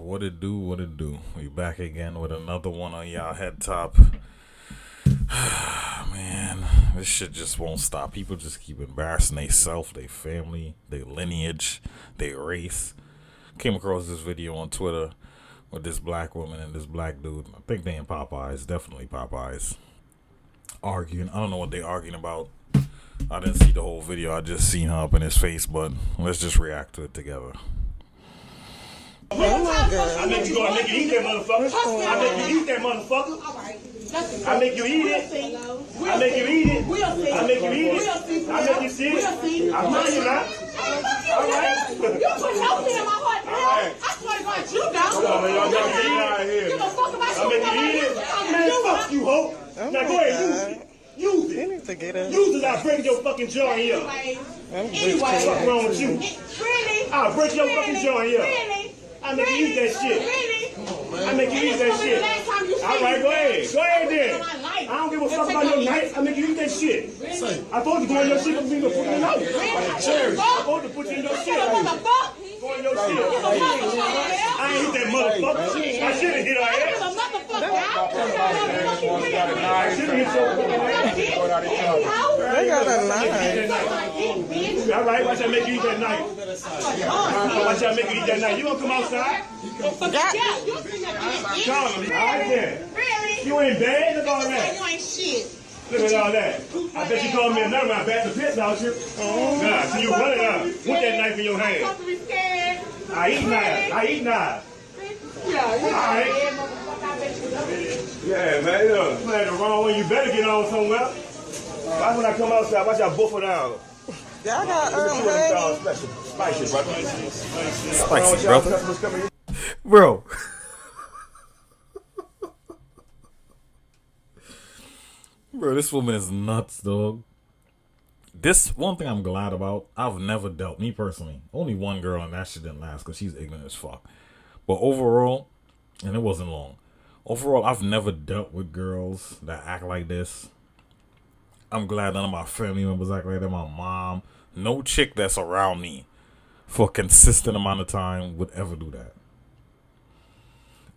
What it do, what it do. We back again with another one on y'all head top. Man, this shit just won't stop. People just keep embarrassing themselves, their family, their lineage, their race. Came across this video on Twitter with this black woman and this black dude. I think they in Popeyes, definitely Popeyes. Arguing. I don't know what they arguing about. I didn't see the whole video. I just seen her up in his face, but let's just react to it together. Oh my God. I make you eat that motherfucker. I make you eat that motherfucker. I make you eat it. I make you eat it. I make you eat it. I make you see it. I'm telling you now. All right. You put healthy in my heart, man. I swear to God, you don't. Come on, man. Y'all got to eat out here. Give a fuck about I make you eat it. Man, fuck you, hoe. Now go ahead, use it. Use it. You need to get in. Use it. I'll break your fucking jaw here. Anyway. What's wrong with you? Really? I'll break your fucking jaw here. Really? I make you eat that shit. Really? I make you eat that shit. All right, go ahead. Go ahead then. I don't give a fuck about your knife. I make you eat that shit. I told you to go in your shit because we going to put you in your knife. Cherry, I told you to put you in your shit. Go in your shit. I ain't eat that motherfucker. I should have hit her ass. I should have hit your fucking ass. They got a knife. All right, watch I make you eat that knife. Watch I make you eat that knife. You gonna come outside? Call him. All right then. You ain't bad. Look at all that. You ain't shit. Look at all that. I bet you called me another one. I bet the piss out you. Nah, see you running out. Put that knife in your hand. I eat knives. I eat knives. All right. Yeah, man. Look, playing the wrong way. You better get on somewhere. Watch when I come outside. Watch I buff it down. Y'all got Spicy, brother. Spicy, brother. Bro. Bro, this woman is nuts, dog. This one thing I'm glad about, I've never dealt, me personally, only one girl, and that shit didn't last because she's ignorant as fuck. But overall, and it wasn't long, overall, I've never dealt with girls that act like this. I'm glad none of my family members act like that. My mom, no chick that's around me for a consistent amount of time would ever do that.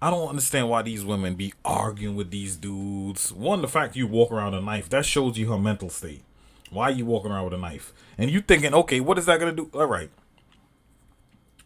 I don't understand why these women be arguing with these dudes. One, the fact you walk around with a knife, that shows you her mental state. Why are you walking around with a knife? And you thinking, okay, what is that going to do? All right.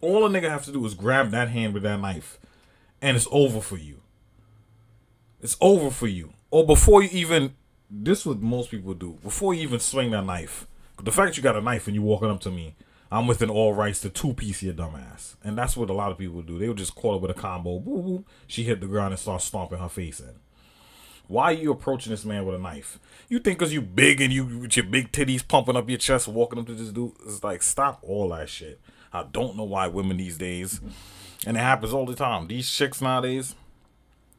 All a nigga have to do is grab that hand with that knife. And it's over for you. It's over for you. Or before you even, this is what most people do. Before you even swing that knife. The fact you got a knife and you walking up to me, I'm within all rights to two-piece your dumb ass. And that's what a lot of people do. They would just call it with a combo. Boo, boo. She hit the ground and start stomping her face in. Why are you approaching this man with a knife? You think because you big and you with your big titties pumping up your chest walking up to this dude? It's like, stop all that shit. I don't know why women these days, and it happens all the time. These chicks nowadays,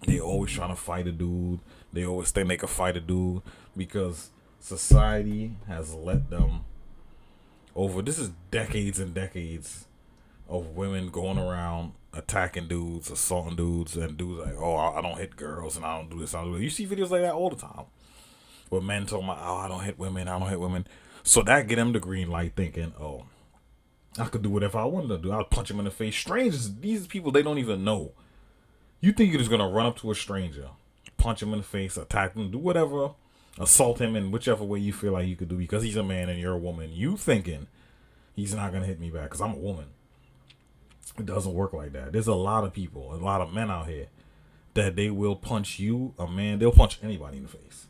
they always trying to fight a dude. They always think they can fight a dude because society has let them over. This is decades and decades of women going around attacking dudes, assaulting dudes, and dudes like, oh, I don't hit girls and I don't do this, I don't do that. You see videos like that all the time where men talking about, oh, I don't hit women, I don't hit women. So that get them the green light thinking, oh, I could do whatever I wanted to do. I'll punch him in the face. Strangers, these people, they don't even know. You think you're just going to run up to a stranger, punch him in the face, attack him, do whatever, assault him in whichever way you feel like you could do because he's a man and you're a woman. You thinking he's not going to hit me back because I'm a woman. It doesn't work like that. There's a lot of people, a lot of men out here that they will punch you, a man, they'll punch anybody in the face.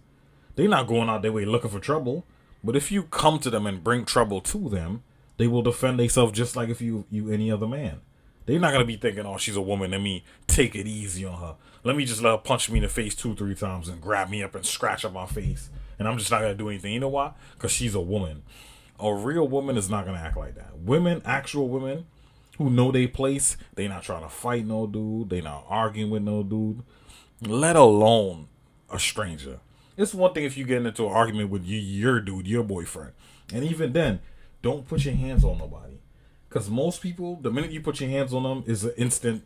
They're not going out their way looking for trouble. But if you come to them and bring trouble to them, they will defend themselves just like if you any other man. They're not going to be thinking, oh, she's a woman, let me take it easy on her. Let me just let her punch me in the face 2-3 times and grab me up and scratch up my face. And I'm just not going to do anything. You know why? Because she's a woman. A real woman is not going to act like that. Women, actual women who know their place, they not trying to fight no dude. They not arguing with no dude. Let alone a stranger. It's one thing if you get into an argument with your dude, your boyfriend. And even then, don't put your hands on nobody. Because most people, the minute you put your hands on them, is an instant,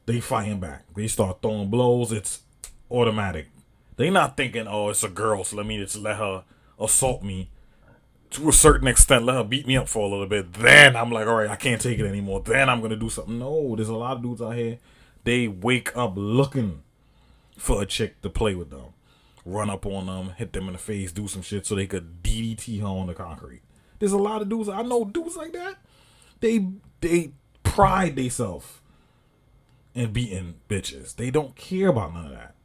they fighting back. They start throwing blows. It's automatic. They not thinking, oh, it's a girl, so let me just let her assault me to a certain extent, let her beat me up for a little bit. Then I'm like, all right, I can't take it anymore. Then I'm gonna do something. No, there's a lot of dudes out here. They wake up looking for a chick to play with them, run up on them, hit them in the face, do some shit so they could DDT her on the concrete. There's a lot of dudes. I know dudes like that. They pride themselves in beating bitches. They don't care about none of that.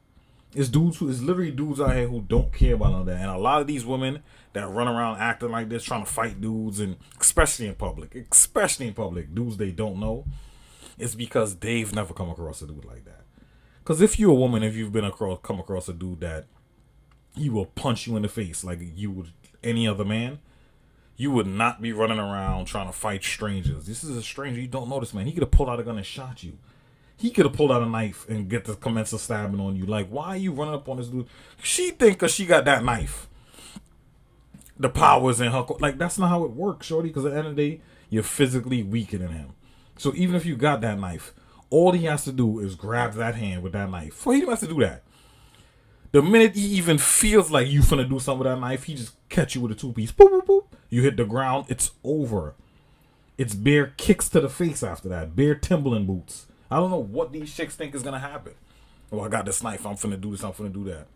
It's literally dudes out here who don't care about none of that. And a lot of these women that run around acting like this, trying to fight dudes, and especially in public, dudes they don't know, it's because they've never come across a dude like that. Because if you're a woman, if you've come across a dude that he will punch you in the face like you would any other man, you would not be running around trying to fight strangers. This is a stranger. You don't know this man. He could have pulled out a gun and shot you. He could have pulled out a knife and get the commence of stabbing on you. Like, why are you running up on this dude? She think because she got that knife, the power is in her. Like, that's not how it works, shorty. Because at the end of the day, you're physically weaker than him. So even if you got that knife, all he has to do is grab that hand with that knife. So he don't have to do that. The minute he even feels like you finna do something with that knife, he just catch you with a 2-piece. Boop, boop, boop. You hit the ground, it's over. It's bare kicks to the face after that. Bare Timberland boots. I don't know what these chicks think is gonna happen. Oh, I got this knife. I'm finna do this. I'm finna do that.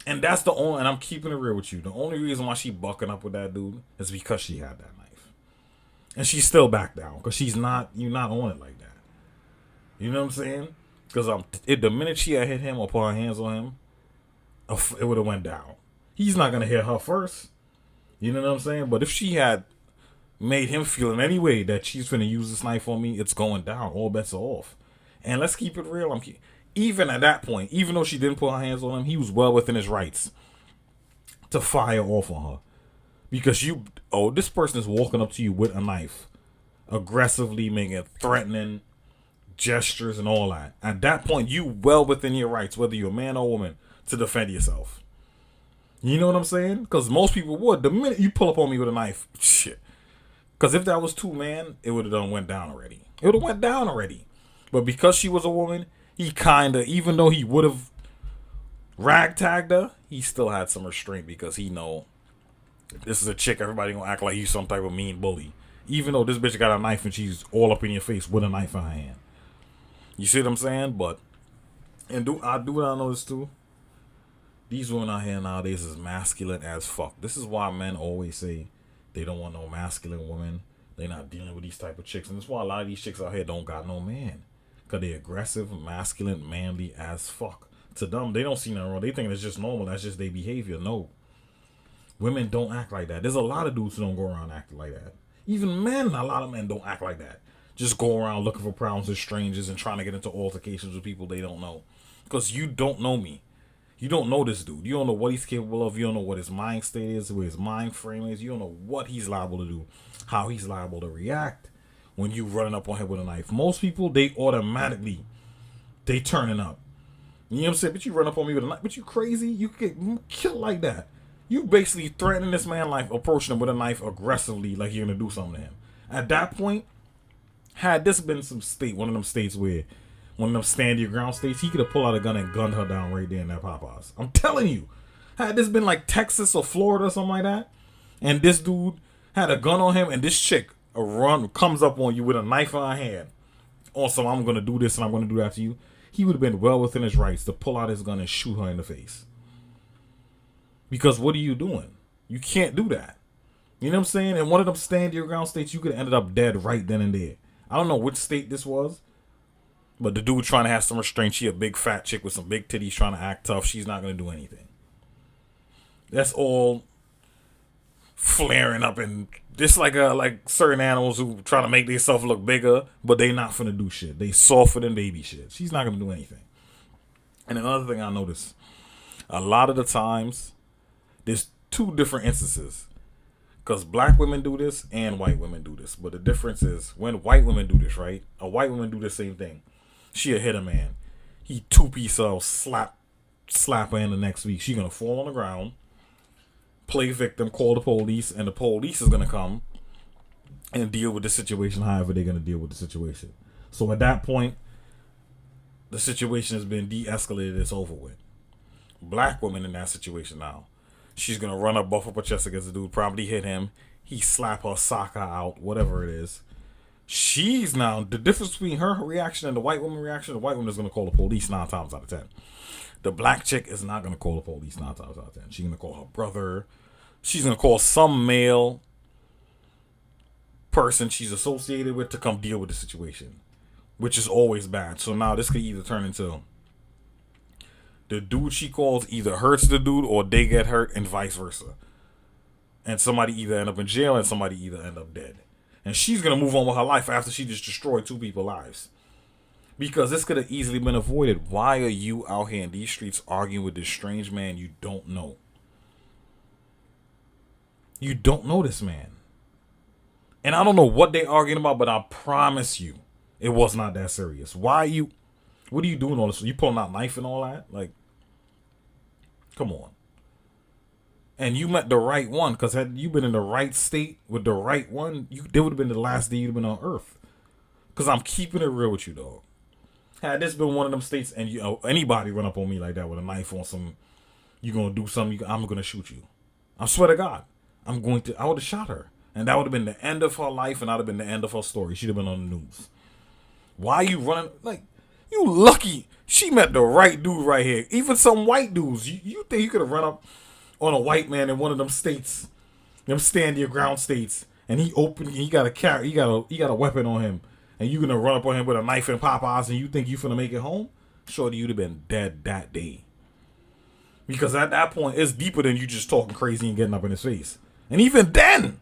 And that's the only. And I'm keeping it real with you. The only reason why she bucking up with that dude is because she had that knife, and she's still back down because she's not. You're not on it like that. You know what I'm saying? Because the minute she had hit him or put her hands on him, it would have went down. He's not gonna hit her first. You know what I'm saying? But if she had made him feel in any way that she's finna use this knife on me, it's going down. All bets are off. And let's keep it real. Even at that point, even though she didn't put her hands on him, he was well within his rights to fire off on her. Because this person is walking up to you with a knife, aggressively making threatening gestures and all that. At that point, you well within your rights, whether you're a man or a woman, to defend yourself. You know what I'm saying? Because most people would. The minute you pull up on me with a knife, shit. Because if that was two, man, it would have done went down already. It would have went down already. But because she was a woman, he kind of, even though he would have ragtagged her, he still had some restraint because he know this is a chick. Everybody gonna act like you some type of mean bully. Even though this bitch got a knife and she's all up in your face with a knife in her hand. You see what I'm saying? But, and I do what I notice too. These women out here nowadays is masculine as fuck. This is why men always say they don't want no masculine women. They not dealing with these type of chicks. And that's why a lot of these chicks out here don't got no man. Because they aggressive, masculine, manly as fuck. To them, they don't see nothing wrong. They think it's just normal. That's just their behavior. No. Women don't act like that. There's a lot of dudes who don't go around acting like that. Even men, a lot of men don't act like that. Just go around looking for problems with strangers and trying to get into altercations with people they don't know. Because you don't know me. You don't know this dude. You don't know what he's capable of. You don't know what his mind state is, what his mind frame is. You don't know what he's liable to do, how he's liable to react when you running up on him with a knife. Most people, they automatically, they turning up. You know what I'm saying? But you run up on me with a knife. But you crazy? You get killed like that. You basically threatening this man's life, approaching him with a knife aggressively like you're going to do something to him. At that point, had this been some state, one of them states where, one of them stand your ground states, he could have pulled out a gun and gunned her down right there in that Popeyes. I'm telling you. Had this been like Texas or Florida or something like that, and this dude had a gun on him, and this chick comes up on you with a knife in her hand, also, I'm going to do this and I'm going to do that to you, he would have been well within his rights to pull out his gun and shoot her in the face. Because what are you doing? You can't do that. You know what I'm saying? In one of them stand your ground states, you could have ended up dead right then and there. I don't know which state this was, but the dude trying to have some restraint. She a big fat chick with some big titties trying to act tough. She's not going to do anything. That's all flaring up and just like certain animals who try to make themselves look bigger, but they not finna do shit. They softer than baby shit. She's not going to do anything. And another thing I noticed, a lot of the times, there's two different instances. Because black women do this and white women do this. But the difference is when white women do this, right? A white woman do the same thing. She'll hit a man. He 2-piece slap her in the next week. She gonna fall on the ground, play victim, call the police, and the police is gonna come and deal with the situation however they're gonna deal with the situation. So at that point, the situation has been de-escalated. It's over with. Black women in that situation now, She's gonna run up, buff up her chest against the dude, probably hit him. He slap her sock out, whatever it is. She's now, the difference between her reaction and the white woman reaction, the white woman is gonna call the police 9 times out of 10. The black chick is not gonna call the police 9 times out of 10. She's gonna call her brother. She's gonna call some male person she's associated with to come deal with the situation, which is always bad. So now this could either turn into the dude she calls either hurts the dude or they get hurt and vice versa. And somebody either end up in jail and somebody either end up dead. And she's going to move on with her life after she just destroyed 2 people's lives. Because this could have easily been avoided. Why are you out here in these streets arguing with this strange man you don't know? You don't know this man. And I don't know what they're arguing about, but I promise you, it was not that serious. What are you doing all this? You pulling out knife and all that? Like, come on. And you met the right one, because had you been in the right state with the right one, they would have been the last day you'd have been on earth. Because I'm keeping it real with you, dog. Had this been one of them states and anybody run up on me like that with a knife on some, you going to do something, I'm going to shoot you. I swear to God. I would have shot her. And that would have been the end of her life, and that would have been the end of her story. She'd have been on the news. Why are you running? Like, you lucky. She met the right dude right here. Even some white dudes. You think you could have run up on a white man in one of them states, them stand your ground states, and he got a weapon on him, and you gonna run up on him with a knife and Popeyes, and you think you finna make it home? Shorty, you'd have been dead that day. Because at that point, it's deeper than you just talking crazy and getting up in his face. And even then,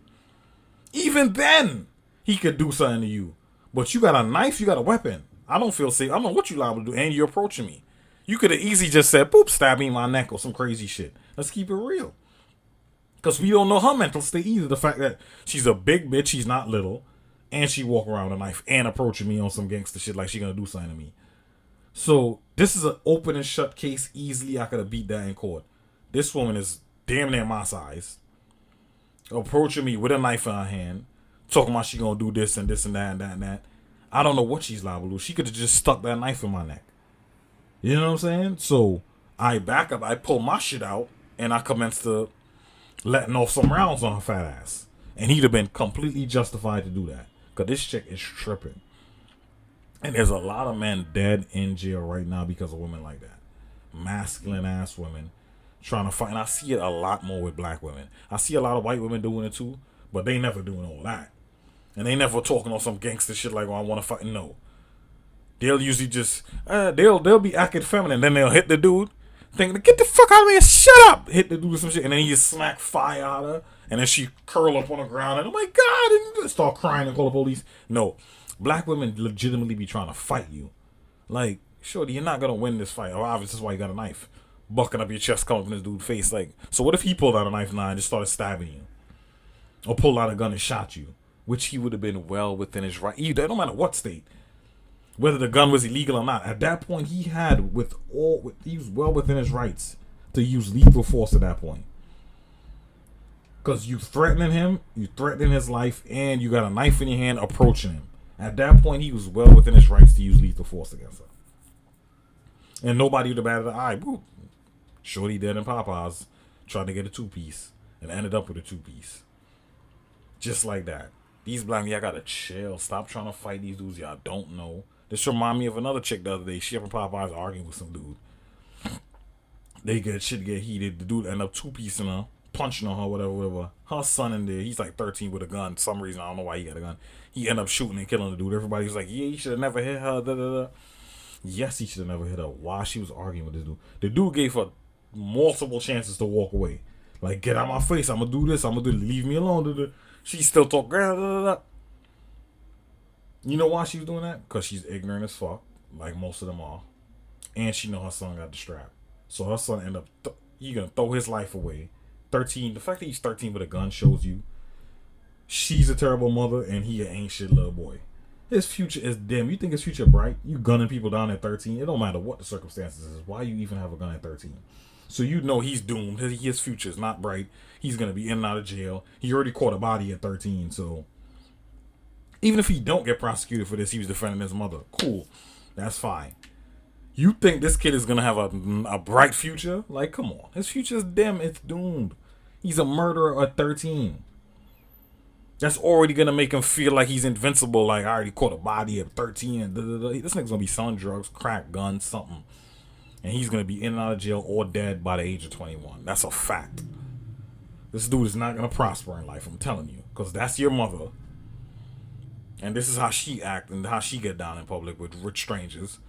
he could do something to you. But you got a knife, you got a weapon. I don't feel safe. I don't know what you liable to do, and you're approaching me. You could have easily just said, boop, stab me in my neck or some crazy shit. Let's keep it real. Because we don't know her mental state either. The fact that she's a big bitch, she's not little, and she walk around with a knife and approaching me on some gangster shit like she gonna do something to me. So this is an open and shut case. Easily I could have beat that in court. This woman is damn near my size. Approaching me with a knife in her hand. Talking about she gonna do this and this and that and that and that. I don't know what she's liable to do. She could have just stuck that knife in my neck. You know what I'm saying? So I back up, I pull my shit out, and I commence to letting off some rounds on her fat ass. And he'd have been completely justified to do that. Because this chick is tripping. And there's a lot of men dead in jail right now because of women like that. Masculine ass women trying to fight. And I see it a lot more with black women. I see a lot of white women doing it too, but they never doing all that. And they never talking on some gangster shit like, oh, I want to fight. No. They'll usually just, they'll be acting feminine. Then they'll hit the dude, thinking, get the fuck out of me, shut up. Hit the dude with some shit. And then he just smack fire at her. And then she curl up on the ground. And oh my God. And start crying and call the police. No. Black women legitimately be trying to fight you. Like, shorty, you're not going to win this fight. Oh, obviously, that's why you got a knife. Bucking up your chest, coming from this dude's face. Like, so what if he pulled out a knife now and just started stabbing you? Or pulled out a gun and shot you? Which he would have been well within his right. Either, no matter what state. Whether the gun was illegal or not. At that point, he was well within his rights to use lethal force at that point. Because you threatening him, you threatening his life, and you got a knife in your hand approaching him. At that point, he was well within his rights to use lethal force against her. And nobody would have batted an eye. Boop. Shorty dead in Popeyes tried to get a 2-piece and ended up with a 2-piece. Just like that. These black men, y'all gotta chill. Stop trying to fight these dudes y'all don't know. This remind me of another chick the other day. She up in Popeyes arguing with some dude. Shit get heated. The dude end up 2-piecing her, punching on her, whatever. Her son in there, he's like 13 with a gun. For some reason, I don't know why he got a gun. He end up shooting and killing the dude. Everybody's like, yeah, he should have never hit her. Da, da, da. Yes, he should have never hit her. Why she was arguing with this dude? The dude gave her multiple chances to walk away. Like, get out my face. I'm gonna do this. I'm gonna do this. Leave me alone. Da, da. She still talk. Da, da, da. You know why she was doing that? Because she's ignorant as fuck, like most of them are. And she know her son got the strap. So her son end up, he gonna throw his life away. 13, the fact that he's 13 with a gun shows you she's a terrible mother and he an ain't shit little boy. His future is dim. You think his future bright? You gunning people down at 13. It don't matter what the circumstances is. Why you even have a gun at 13? So you know he's doomed. His future is not bright. He's gonna be in and out of jail. He already caught a body at 13, so even if he don't get prosecuted for this, he was defending his mother. Cool. That's fine. You think this kid is going to have a bright future? Like, come on. His future is dim. It's doomed. He's a murderer at 13. That's already gonna make him feel like he's invincible. Like, I already caught a body at 13. And this nigga's gonna be selling drugs, crack, guns, something. And he's gonna be in and out of jail or dead by the age of 21. That's a fact. This dude is not gonna prosper in life, I'm telling you. Because that's your mother. And this is how she act and how she get down in public with rich strangers.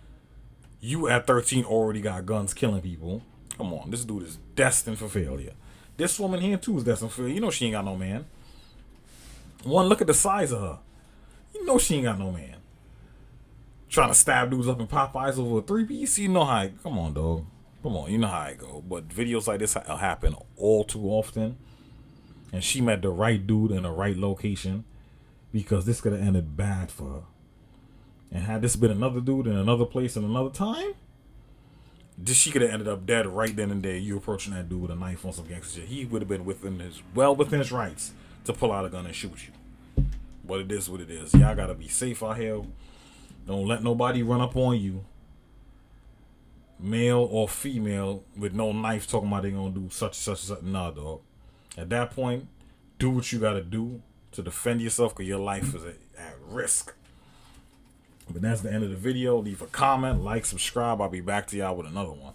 You at 13 already got guns killing people. Come on, this dude is destined for failure. This woman here too is destined for failure. You know she ain't got no man. One, look at the size of her. You know she ain't got no man. Trying to stab dudes up in Popeyes over a 3-piece. You know how come on, dog. Come on, you know how it go. But videos like this happen all too often. And she met the right dude in the right location. Because this could have ended bad for her. And had this been another dude in another place in another time, she could have ended up dead right then and there. You approaching that dude with a knife on some gangster shit. He would have been within his rights to pull out a gun and shoot you. But it is what it is. Y'all gotta be safe out here. Don't let nobody run up on you, male or female, with no knife talking about they gonna do such and such. Nah, dog. At that point, do what you gotta do to defend yourself, because your life is at risk. But that's the end of the video. Leave a comment, like, subscribe. I'll be back to y'all with another one.